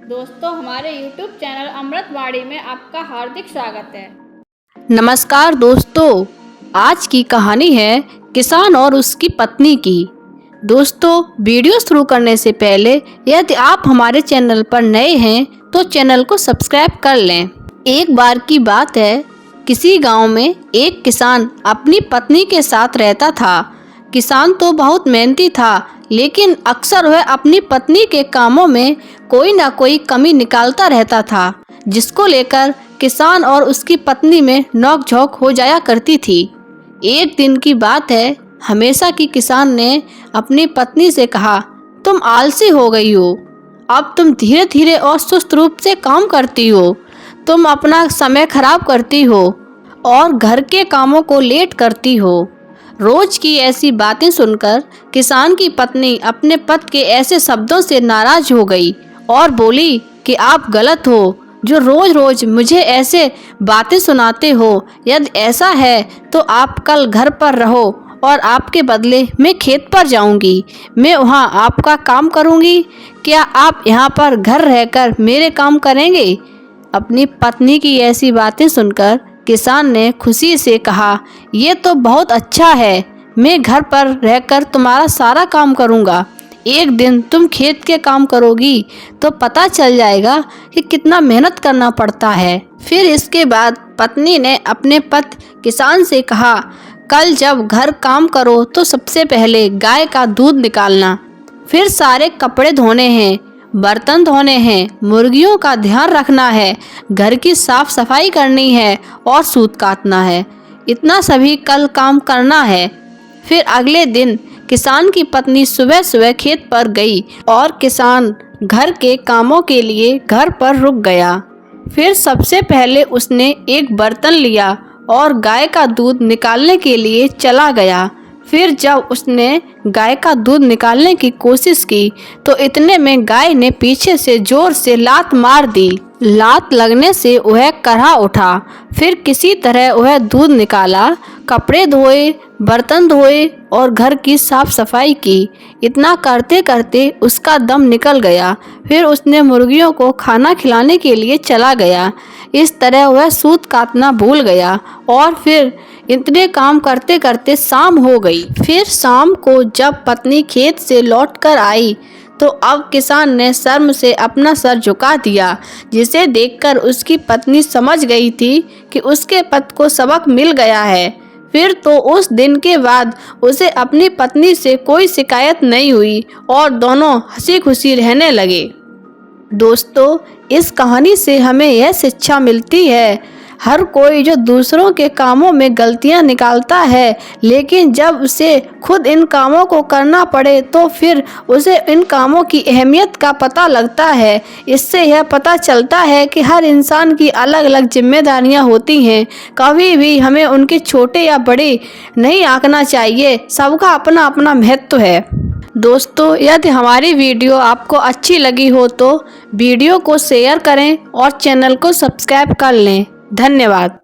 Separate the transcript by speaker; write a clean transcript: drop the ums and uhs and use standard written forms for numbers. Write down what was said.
Speaker 1: दोस्तों, हमारे YouTube channel अमृतवाणी में आपका हार्दिक स्वागत है।
Speaker 2: नमस्कार दोस्तों, आज की कहानी है किसान और उसकी पत्नी की। दोस्तों, वीडियो शुरू करने से पहले यदि आप हमारे चैनल पर नए हैं तो चैनल को सब्सक्राइब कर लें। एक बार की बात है, किसी गांव में एक किसान अपनी पत्नी के साथ रहता था। किसान तो बहुत मेहनती था, लेकिन अक्सर वह अपनी पत्नी के कामों में कोई ना कोई कमी निकालता रहता था, जिसको लेकर किसान और उसकी पत्नी में नोक-झोंक हो जाया करती थी। एक दिन की बात है, हमेशा की किसान ने अपनी पत्नी से कहा, तुम आलसी हो गई हो। अब तुम धीरे धीरे और सुस्त रूप से काम करती हो। तुम अपना समय खराब करती हो और घर के कामों को लेट करती हो। रोज की ऐसी बातें सुनकर किसान की पत्नी अपने पति के ऐसे शब्दों से नाराज हो गई और बोली कि आप गलत हो जो रोज रोज मुझे ऐसे बातें सुनाते हो। यदि ऐसा है तो आप कल घर पर रहो और आपके बदले मैं खेत पर जाऊंगी। मैं वहाँ आपका काम करूंगी। क्या आप यहाँ पर घर रहकर मेरे काम करेंगे? अपनी पत्नी की ऐसी बातें सुनकर किसान ने खुशी से कहा, ये तो बहुत अच्छा है। मैं घर पर रहकर तुम्हारा सारा काम करूँगा। एक दिन तुम खेत के काम करोगी तो पता चल जाएगा कि कितना मेहनत करना पड़ता है। फिर इसके बाद पत्नी ने अपने पति किसान से कहा, कल जब घर काम करो तो सबसे पहले गाय का दूध निकालना, फिर सारे कपड़े धोने हैं, बर्तन धोने हैं, मुर्गियों का ध्यान रखना है, घर की साफ सफाई करनी है और सूत काटना है। इतना सभी कल काम करना है। फिर अगले दिन किसान की पत्नी सुबह सुबह खेत पर गई और किसान घर के कामों के लिए घर पर रुक गया। फिर सबसे पहले उसने एक बर्तन लिया और गाय का दूध निकालने के लिए चला गया। फिर जब उसने गाय का दूध निकालने की कोशिश की तो इतने में गाय ने पीछे से जोर से लात मार दी। लात लगने से वह कर्हा उठा। फिर किसी तरह वह दूध निकाला, कपड़े धोए, बर्तन धोए और घर की साफ सफाई की। इतना करते करते उसका दम निकल गया। फिर उसने मुर्गियों को खाना खिलाने के लिए चला गया। इस तरह वह सूत काटना भूल गया और फिर इतने काम करते करते शाम हो गई। फिर शाम को जब पत्नी खेत से लौटकर आई तो अब किसान ने शर्म से अपना सर झुका दिया, जिसे देखकर उसकी पत्नी समझ गई थी कि उसके पति को सबक मिल गया है। फिर तो उस दिन के बाद उसे अपनी पत्नी से कोई शिकायत नहीं हुई और दोनों हंसी खुशी रहने लगे। दोस्तों, इस कहानी से हमें यह शिक्षा मिलती है, हर कोई जो दूसरों के कामों में गलतियां निकालता है, लेकिन जब उसे खुद इन कामों को करना पड़े तो फिर उसे इन कामों की अहमियत का पता लगता है। इससे यह पता चलता है कि हर इंसान की अलग अलग जिम्मेदारियां होती हैं। कभी भी हमें उनके छोटे या बड़े नहीं आंकना चाहिए। सबका अपना अपना महत्व है। दोस्तों, यदि हमारी वीडियो आपको अच्छी लगी हो तो वीडियो को शेयर करें और चैनल को सब्सक्राइब कर लें। धन्यवाद।